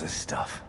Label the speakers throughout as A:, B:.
A: this stuff?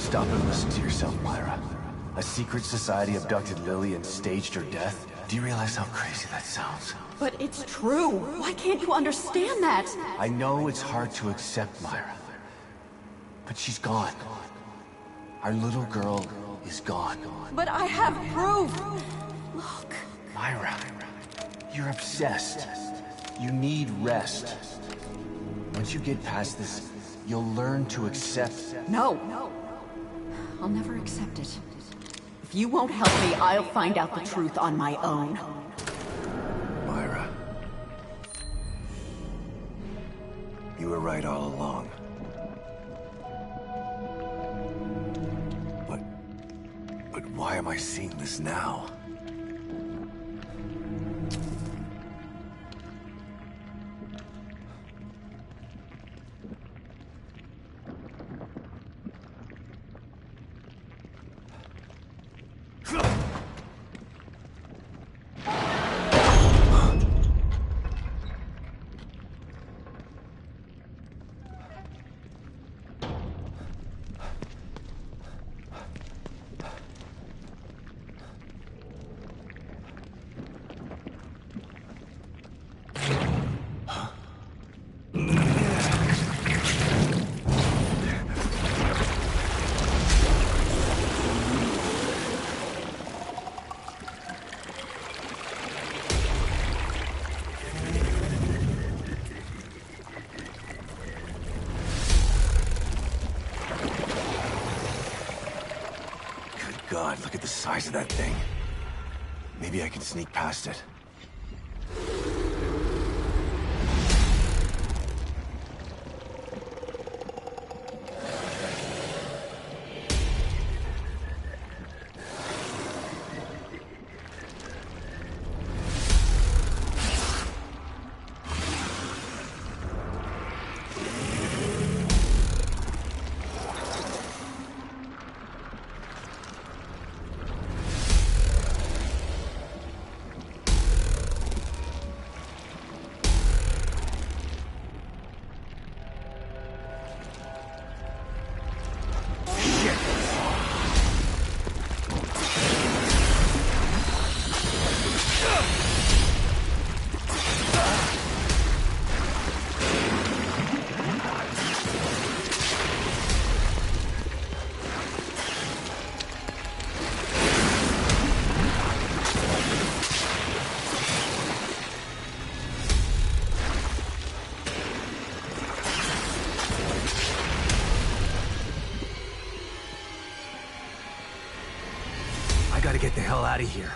A: Stop and listen to yourself, Myra. A secret society abducted Lily and staged her death? Do you realize how crazy that sounds?
B: But it's true. Why can't you understand that?
A: I know it's hard to accept, Myra. But she's gone. Our little girl is gone.
B: But I have proof. Look.
A: Myra, you're obsessed. You need rest. Once you get past this, you'll learn to accept...
B: No. I'll never accept it. If you won't help me, I'll find out the truth on my own.
A: Myra. You were right all along. But why am I seeing this now? God, look at the size of that thing. Maybe I can sneak past it. Gotta get the hell out of here.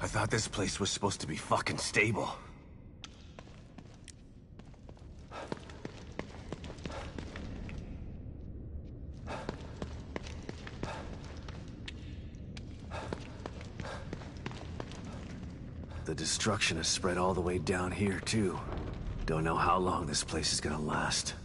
A: I thought this place was supposed to be fucking stable. The destruction has spread all the way down here, too. Don't know how long this place is gonna last.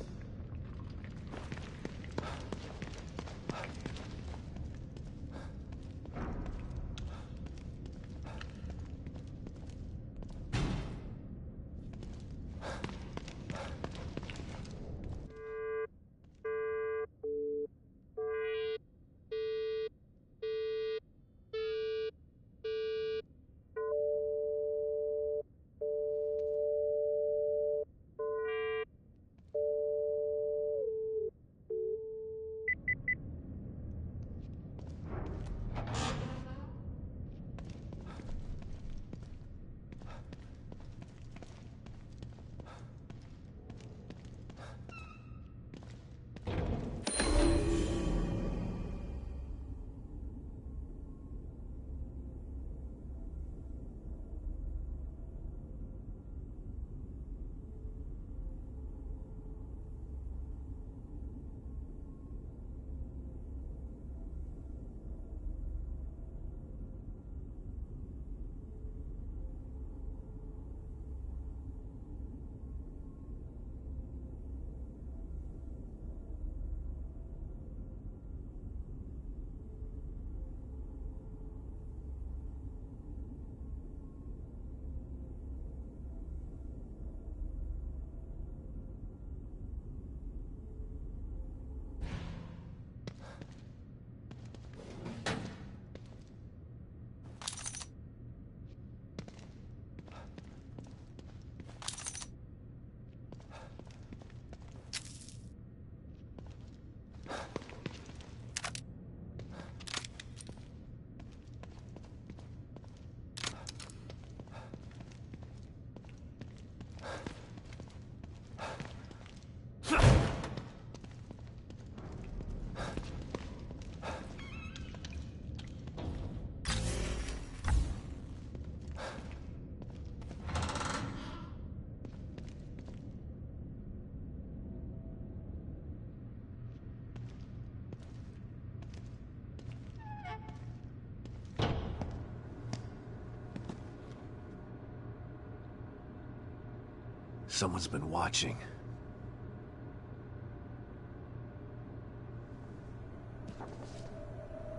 A: Someone's been watching.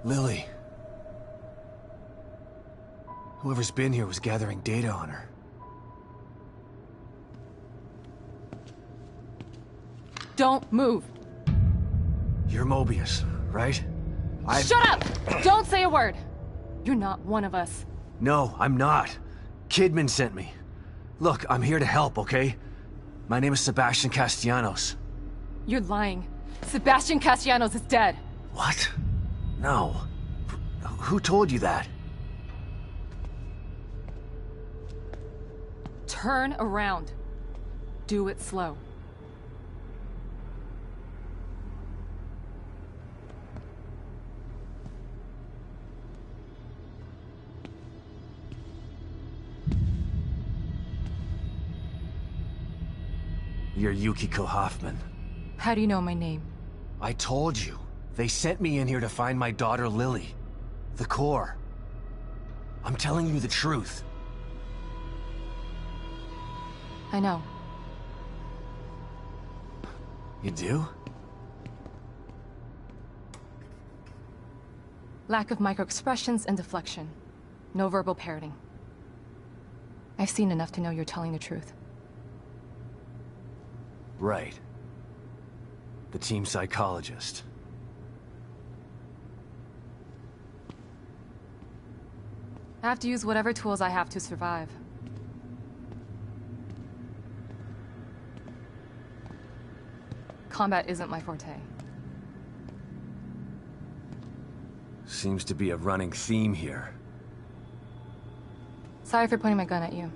A: Lily. Whoever's been here was gathering data on her.
C: Don't move.
A: You're Mobius, right?
C: Shut up! Don't say a word! You're not one of us.
A: No, I'm not. Kidman sent me. Look, I'm here to help, okay? My name is Sebastian Castellanos.
C: You're lying. Sebastian Castellanos is dead.
A: What? No. Who told you that?
C: Turn around. Do it slow.
A: You're Yukiko Hoffman.
C: How do you know my name?
A: I told you. They sent me in here to find my daughter Lily. The core. I'm telling you the truth.
C: I know.
A: You do?
C: Lack of microexpressions and deflection. No verbal parroting. I've seen enough to know you're telling the truth.
A: Right. The team psychologist.
C: I have to use whatever tools I have to survive. Combat isn't my forte.
A: Seems to be a running theme here.
C: Sorry for pointing my gun at you.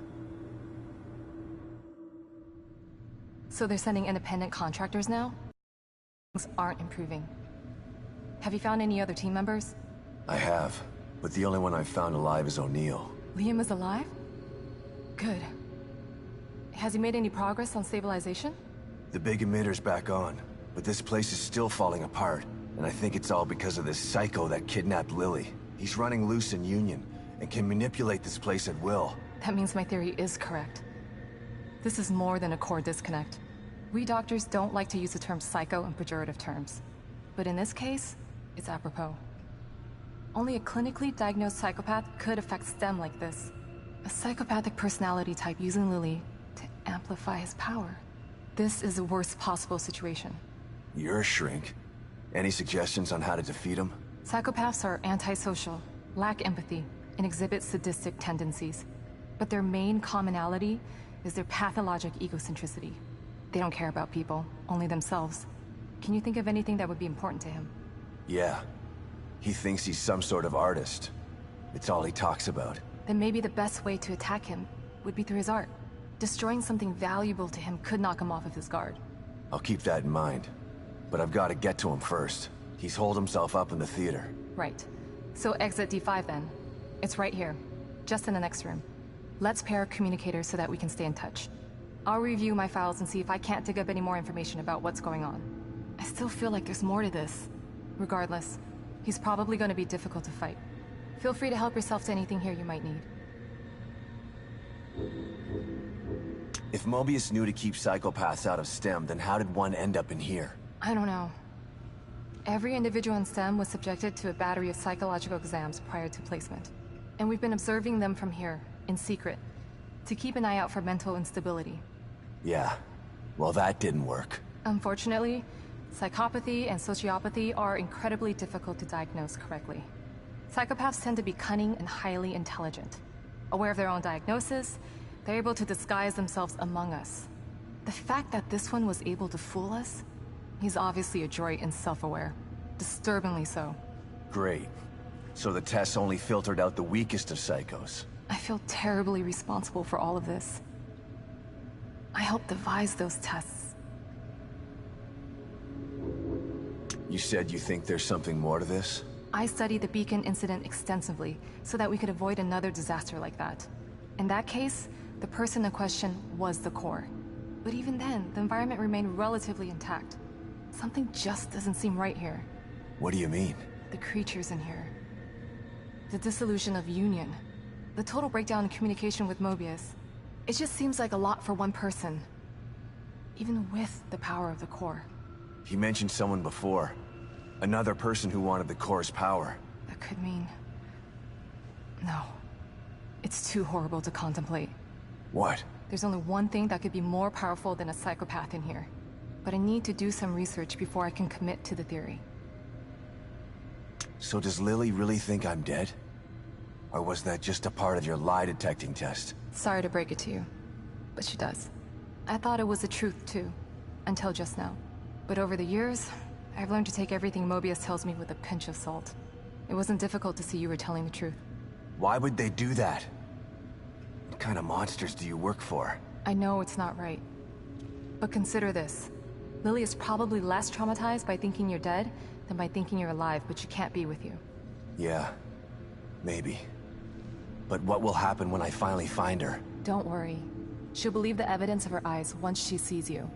C: So they're sending independent contractors now? Things aren't improving. Have you found any other team members?
D: I have, but the only one I've found alive is O'Neill.
C: Liam is alive? Good. Has he made any progress on stabilization?
D: The big emitter's back on, but this place is still falling apart, and I think it's all because of this psycho that kidnapped Lily. He's running loose in Union, and can manipulate this place at will.
C: That means my theory is correct. This is more than a core disconnect. We doctors don't like to use the term psycho in pejorative terms. But in this case, it's apropos. Only a clinically diagnosed psychopath could affect STEM like this. A psychopathic personality type using Lily to amplify his power. This is the worst possible situation.
D: You're a shrink. Any suggestions on how to defeat him?
C: Psychopaths are antisocial, lack empathy, and exhibit sadistic tendencies. But their main commonality is their pathologic egocentricity. They don't care about people, only themselves. Can you think of anything that would be important to him?
D: Yeah. He thinks he's some sort of artist. It's all he talks about.
C: Then maybe the best way to attack him would be through his art. Destroying something valuable to him could knock him off of his guard.
D: I'll keep that in mind. But I've got to get to him first. He's holed himself up in the theater.
C: Right. So exit D5 then. It's right here. Just in the next room. Let's pair communicators so that we can stay in touch. I'll review my files and see if I can't dig up any more information about what's going on. I still feel like there's more to this. Regardless, he's probably going to be difficult to fight. Feel free to help yourself to anything here you might need.
D: If Mobius knew to keep psychopaths out of STEM, then how did one end up in here?
C: I don't know. Every individual in STEM was subjected to a battery of psychological exams prior to placement. And we've been observing them from here, in secret, to keep an eye out for mental instability.
D: Yeah. Well, that didn't work.
C: Unfortunately, psychopathy and sociopathy are incredibly difficult to diagnose correctly. Psychopaths tend to be cunning and highly intelligent. Aware of their own diagnosis, they're able to disguise themselves among us. The fact that this one was able to fool us, he's obviously adroit and self-aware. Disturbingly so.
D: Great. So the tests only filtered out the weakest of psychos.
C: I feel terribly responsible for all of this. I helped devise those tests.
D: You said you think there's something more to this?
C: I studied the Beacon incident extensively so that we could avoid another disaster like that. In that case, the person in question was the core. But even then, the environment remained relatively intact. Something just doesn't seem right here.
D: What do you mean?
C: The creatures in here. The dissolution of Union. The total breakdown in communication with Mobius. It just seems like a lot for one person. even with the power of the core.
D: He mentioned someone before. Another person who wanted the core's power.
C: That could mean... No. It's too horrible to contemplate.
D: What?
C: There's only one thing that could be more powerful than a psychopath in here. But I need to do some research before I can commit to the theory.
D: So does Lily really think I'm dead? Or was that just a part of your lie detecting test?
C: Sorry to break it to you, but she does. I thought it was the truth too, until just now. But over the years, I've learned to take everything Mobius tells me with a pinch of salt. It wasn't difficult to see you were telling the truth.
D: Why would they do that? What kind of monsters do you work for?
C: I know it's not right. But consider this. Lily is probably less traumatized by thinking you're dead than by thinking you're alive, but she can't be with you.
D: Yeah, maybe. But what will happen when I finally find her?
C: Don't worry. She'll believe the evidence of her eyes once she sees you.